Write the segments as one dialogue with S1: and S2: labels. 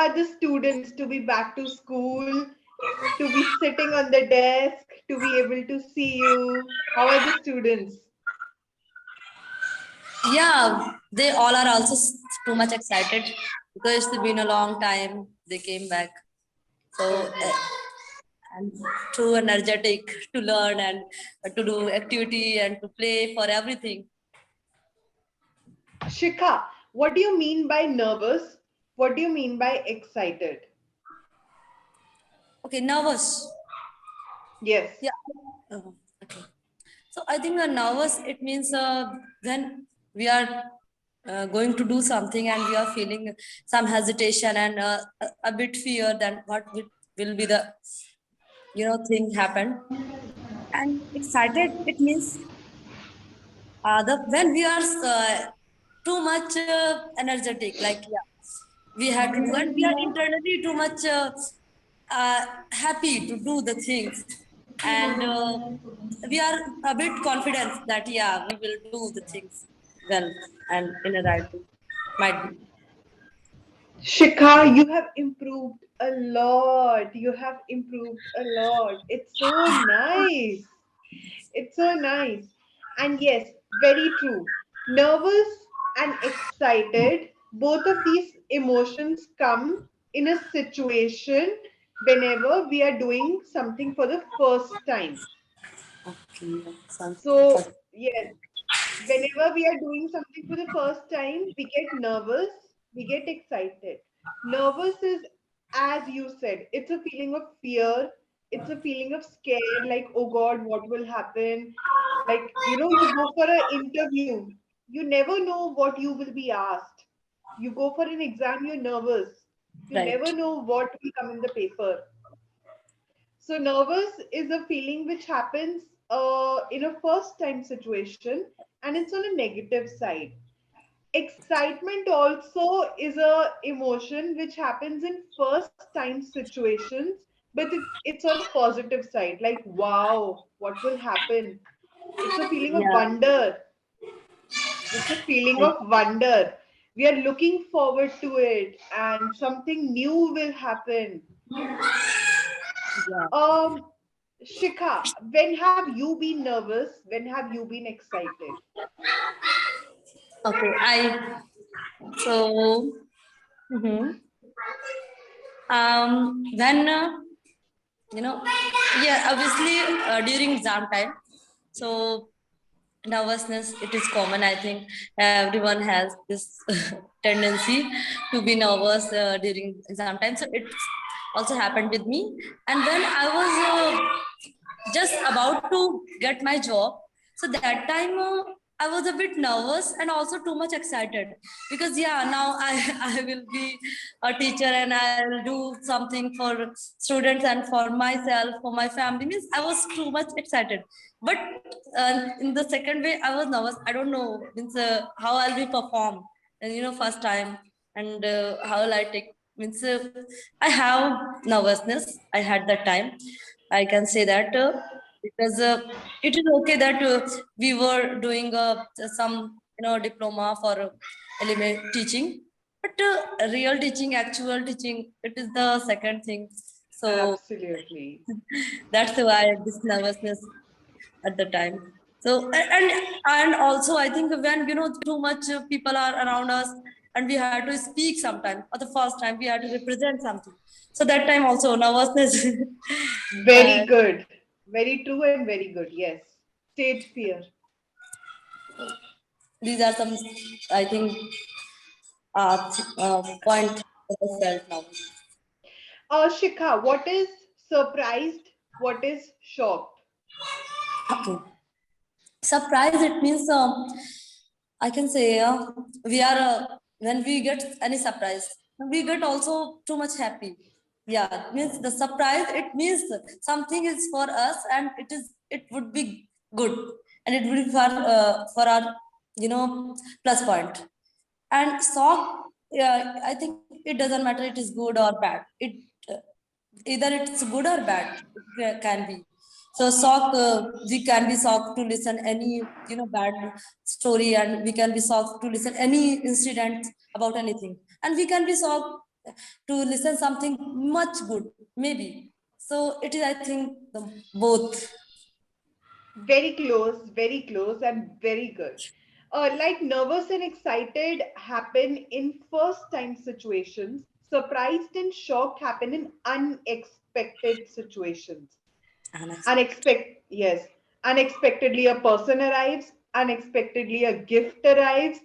S1: are the students to be back to school, to be sitting on the desk, to be able to see you? How are the students?
S2: Yeah, they all are also too much excited because it's been a long time. They came back. So, and too energetic to learn and to do activity and to play for everything.
S1: Shikha, what do you mean by nervous? What do you mean by excited?
S2: Okay, nervous.
S1: Yes.
S2: Yeah. Okay. So I think the nervous, it means when we are going to do something and we are feeling some hesitation and a bit fear than what will be the thing happen. And excited, it means the when we are too much energetic, like yeah, we have to do, and we are internally too much happy to do the things, and we are a bit confident that yeah, we will do the things well and in a right way. Might be.
S1: Shikha, you have improved a lot. You have improved a lot. It's so nice. It's so nice. And yes, very true. Nervous and excited, both of these emotions come in a situation whenever we are doing something for the first time.
S2: Okay, sounds
S1: So,
S2: good.
S1: yes, whenever we are doing something for the first time, we get nervous, we get excited. Nervous is, as you said, it's a feeling of fear, it's a feeling of scared, like, oh God, what will happen? Like, you go for an interview, you never know what you will be asked. You go for an exam, you're nervous. You never
S2: Right.
S1: know what will come in the paper. So nervous is a feeling which happens in a first time situation, and it's on a negative side. Excitement also is a emotion which happens in first time situations, but it's on a positive side, like wow, what will happen? It's a feeling of
S2: Yeah.
S1: wonder. It's a feeling of wonder. We are looking forward to it, and something new will happen.
S2: Yeah.
S1: Um, Shikha, when have you been nervous? When have you been excited?
S2: Okay. So. Mhm. Then yeah, obviously during exam time, so nervousness, it is common, I think. Everyone has this tendency to be nervous during exam time, so it also happened with me. And when I was just about to get my job, so that time I was a bit nervous and also too much excited, because yeah, now I I will be a teacher and I'll do something for students and for myself, for my family. Means I was too much excited, but in the second way I was nervous. I don't know, means how I'll be perform, and first time, and how will I take, means I have nervousness. I had that time, I can say that, because it is okay that we were doing some diploma for teaching, but real teaching, actual teaching, it is the second thing. So
S1: Absolutely.
S2: that's why this nervousness at the time. So and also I think when too much people are around us and we had to speak sometime, or the first time we had to represent something, so that time also nervousness.
S1: Very
S2: uh,
S1: good. Very true and very good. Yes. Stage fear.
S2: these are some, I think, point that I felt now.
S1: Shikha, what is surprised? What is shocked?
S2: Okay. Surprise, it means I can say we are when we get any surprise, we get also too much happy. Yeah, it means the surprise. It means something is for us, and it would be good, and it would be for our plus point. And shock, yeah, I think it doesn't matter. It is good or bad. Uh, Either it's good or bad. It can be. So shock, we can be shocked to listen any bad story, and we can be shocked to listen any incident about anything, and we can be shocked to listen something much good, maybe. So it is, I think, both.
S1: Very close, and very good. Like nervous and excited happen in first time situations, surprised and shocked happen in unexpected situations. Yes, unexpectedly a person arrives, unexpectedly a gift arrives,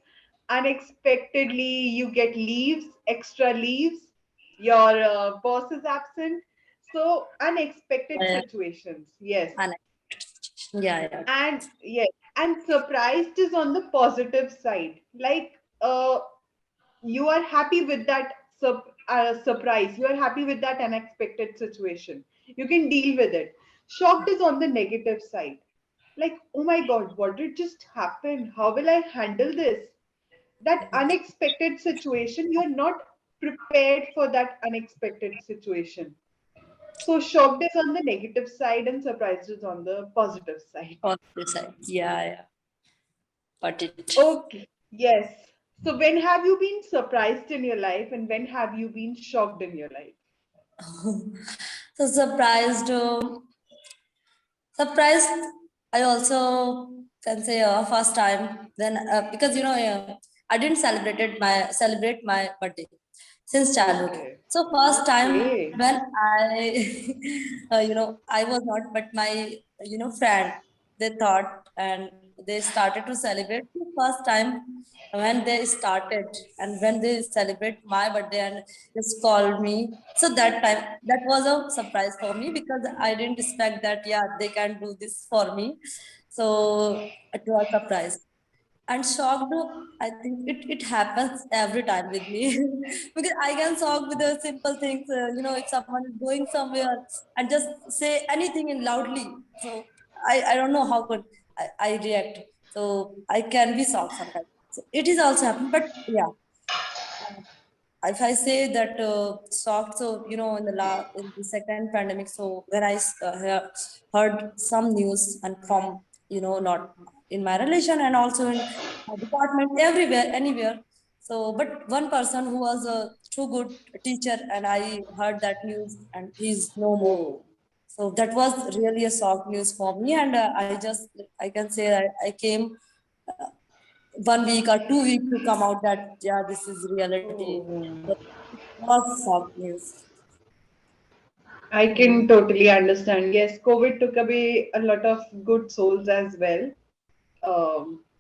S1: unexpectedly you get leaves, extra leaves, your boss is absent. So unexpected
S2: Yeah,
S1: situations, yes.
S2: yeah, yeah.
S1: And yes, and surprised is on the positive side. Like you are happy with that surprise. You are happy with that unexpected situation. You can deal with it. Shocked is on the negative side. Like, oh my God, what did just happen? How will I handle this? That unexpected situation, you're not prepared for that unexpected situation. So shocked is on the negative side and surprised is on the positive side.
S2: Positive side. Yeah, yeah. Got it.
S1: Okay, yes. So when have you been surprised in your life and when have you been shocked in your life?
S2: So surprised, surprised. I also can say first time. Then because I didn't celebrate my birthday since childhood.
S1: Okay,
S2: So first time
S1: okay.
S2: when I, I was not, but my friend, they thought and they started to celebrate the first time when they started and when they celebrate my birthday and just called me. So that time that was a surprise for me because I didn't expect that they can do this for me. So it was a surprise. And shocked, I think it happens every time with me because I can shock with the simple things. If someone is going somewhere and just say anything in loudly, so I don't know how could I react. So I can be shocked sometimes. So it is also happened, but yeah, if I say that shocked, so in the second pandemic, so when I heard some news and from not in my relation and also in my department, everywhere, anywhere. So, but one person who was a too good teacher, and I heard that news, and he's no more.
S1: Oh,
S2: So that was really a shock news for me, and I can say I came 1 week or 2 weeks to come out that this is reality.
S1: oh.
S2: But it was shock news.
S1: I can totally understand. Yes, COVID took away a lot of good souls as well.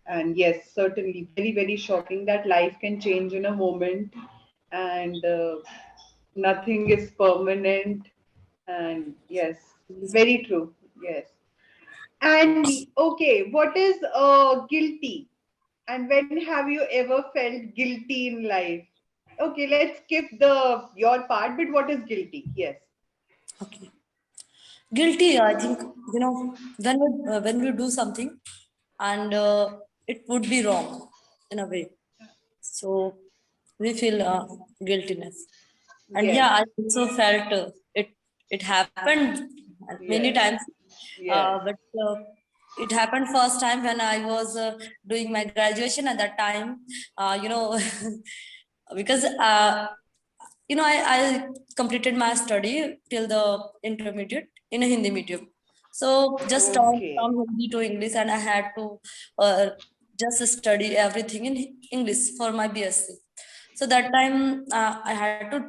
S1: And yes, certainly very, very shocking that life can change in a moment and nothing is permanent. And yes, very true. Yes. And okay, what is guilty? And when have you ever felt guilty in life? Okay, let's skip the your part, but what is guilty? Yes.
S2: Okay. Guilty, I think, when we do something and it would be wrong in a way. So we feel guiltiness. And
S1: Yes.
S2: yeah, I also felt it happened many
S1: Yes.
S2: times.
S1: Yes.
S2: But it happened first time when I was doing my graduation at that time. Because I completed my study till the intermediate in a Hindi medium. So just turned
S1: Okay.
S2: from Hindi to English, and I had to uh, just study everything in English for my BSc. So that time I had to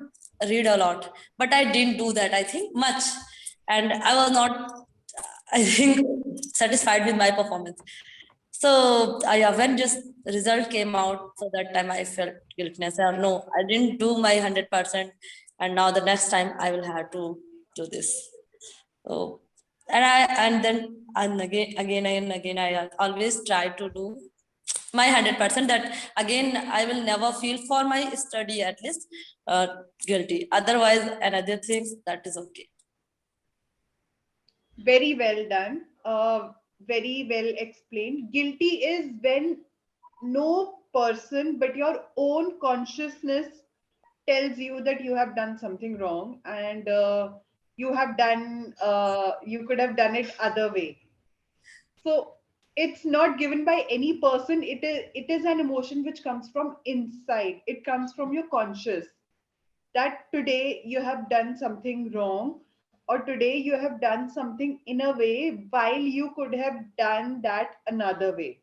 S2: read a lot, but I didn't do that, I think, much. And I was not, I think, satisfied with my performance. So yeah, when just result came out, so that time I felt guiltiness. No, I didn't do my 100%, and now the next time I will have to do this. So and then and again I always try to do my 100%. That again I will never feel for my study at least guilty. Otherwise, another things that is okay.
S1: Very well done. Very well explained. Guilty is when no person but your own consciousness tells you that you have done something wrong and you could have done it other way. So it's not given by any person. It is an emotion which comes from inside. It comes from your conscious. that today you have done something wrong, or today you have done something in a way while you could have done that another way.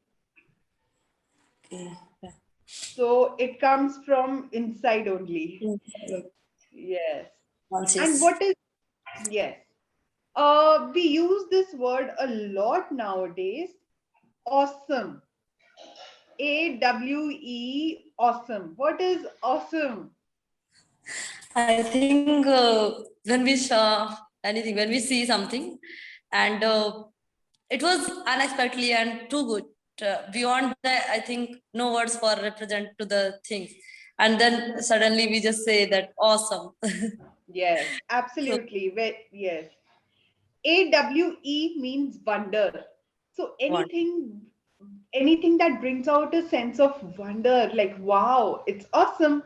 S2: Okay. Yeah.
S1: So it comes from inside only.
S2: Mm, yeah.
S1: Yes. And
S2: Conscious.
S1: what is, yes. We use this word a lot nowadays. Awesome. awesome. What is awesome?
S2: I think when we saw anything, when we see something, and it was unexpectedly and too good. Beyond that, I think no words for represent to the things, and then suddenly we just say that awesome.
S1: Yes,
S2: So
S1: absolutely. Yes. AWE means wonder. So
S2: one.
S1: anything that brings out a sense of wonder, like wow, it's awesome.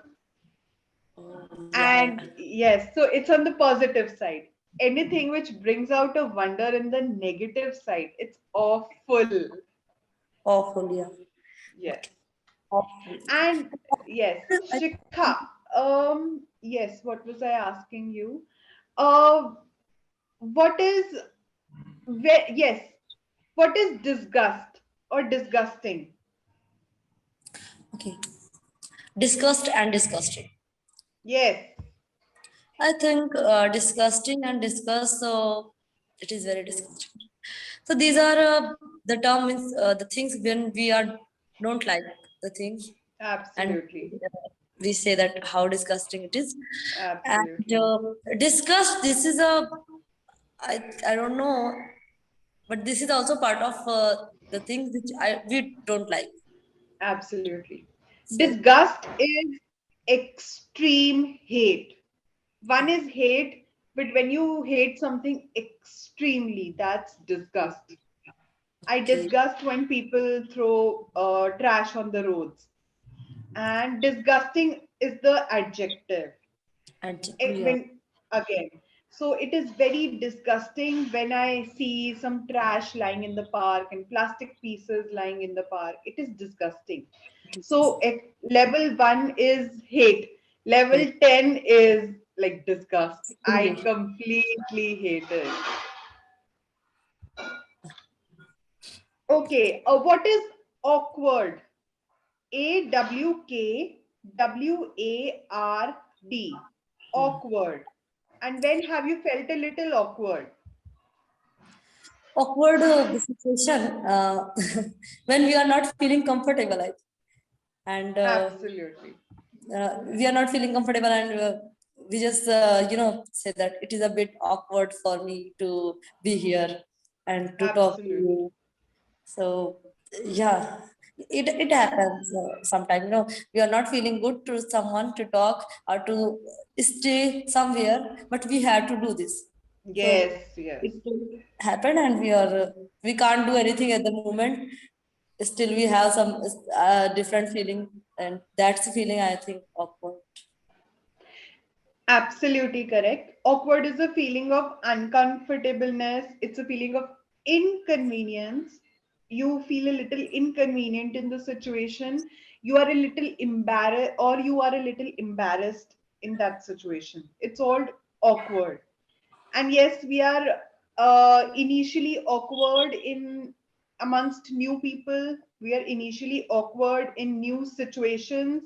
S2: Oh, yeah, yeah.
S1: And yes, so it's on the positive side. Anything which brings out a wonder in the negative side, it's awful.
S2: Awful, yeah.
S1: Yes.
S2: Okay. Awful.
S1: And yes,
S2: I-
S1: Shikha. Yes, what was I asking you? Uh, what is yes, what is disgust or disgusting?
S2: Okay. Disgust and disgusting.
S1: Yes,
S2: I think disgusting and disgust. So it is very disgusting. So these are the term means the things when we are don't like the things, and
S1: absolutely.
S2: we say that how disgusting it is. And
S1: Absolutely.
S2: disgust. This is a I don't know, but this is also part of the things which we don't like.
S1: Absolutely.
S2: So
S1: Disgust is extreme hate. One is hate, but when you hate something extremely, that's disgust. I
S2: okay,
S1: disgust when people throw trash on the roads. And disgusting is the adjective.
S2: and yeah,
S1: When again, so it is very disgusting when I see some trash lying in the park and plastic pieces lying in the park. It is disgusting.
S2: it is
S1: So level 1 is hate, level
S2: hate.
S1: 10 is like disgust. I
S2: Hate.
S1: completely hate it. Okay, what is awkward? AWKWARD.
S2: Hmm.
S1: Awkward. And when have you felt a little awkward?
S2: Awkward situation when we are not feeling comfortable, and
S1: Absolutely.
S2: we are not feeling comfortable, and we just say that it is a bit awkward for me to be here and to talk to
S1: Absolutely.
S2: you. So yeah, it happens sometimes. We are not feeling good to someone to talk or to stay somewhere, but we have to do this. So
S1: Yes, yes.
S2: it happened, and we can't do anything at the moment. Still, we have some different feeling, and that's the feeling I think awkward.
S1: Absolutely correct. Awkward is a feeling of uncomfortableness, it's a feeling of inconvenience. You feel a little inconvenient in the situation. You are a little embarrassed, or you are a little embarrassed in that situation. It's all awkward. And yes, we are initially awkward in amongst new people. We are initially awkward in new situations.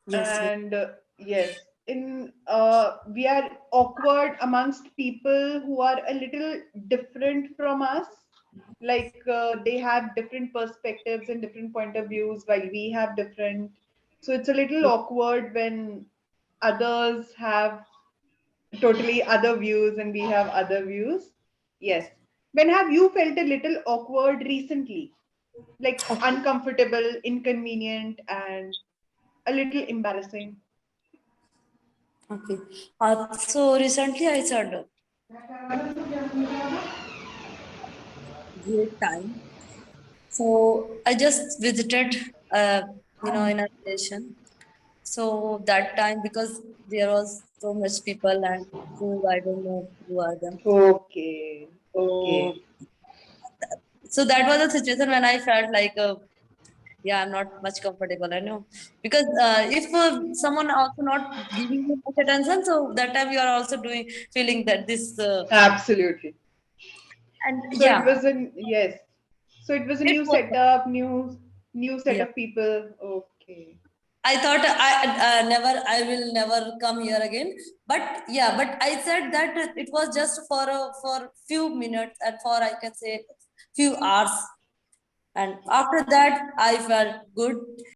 S2: Yes, yes.
S1: And yes, in we are awkward amongst people who are a little different from us, like they have different perspectives and different point of views while we have different. So it's a little awkward when others have totally other views and we have other views. Yes. When have you felt a little awkward recently, like
S2: Okay.
S1: uncomfortable, inconvenient, and a little embarrassing?
S2: Okay. So recently I said great time. So I just visited, in a station. So that time, because there was so much people and who I don't know who are them.
S1: Okay, okay.
S2: So so that was a situation when I felt like yeah, I'm not much comfortable. I know because if someone also not giving you much attention, so that time you are also doing feeling that this
S1: Absolutely.
S2: and
S1: So it
S2: yeah,
S1: was a yes. So it was a
S2: it
S1: new
S2: was
S1: setup, new set
S2: yeah.
S1: of people. Okay.
S2: I thought I will never come here again. But yeah, but I said that it was just for few minutes and for I can say few hours. And after that, I felt good.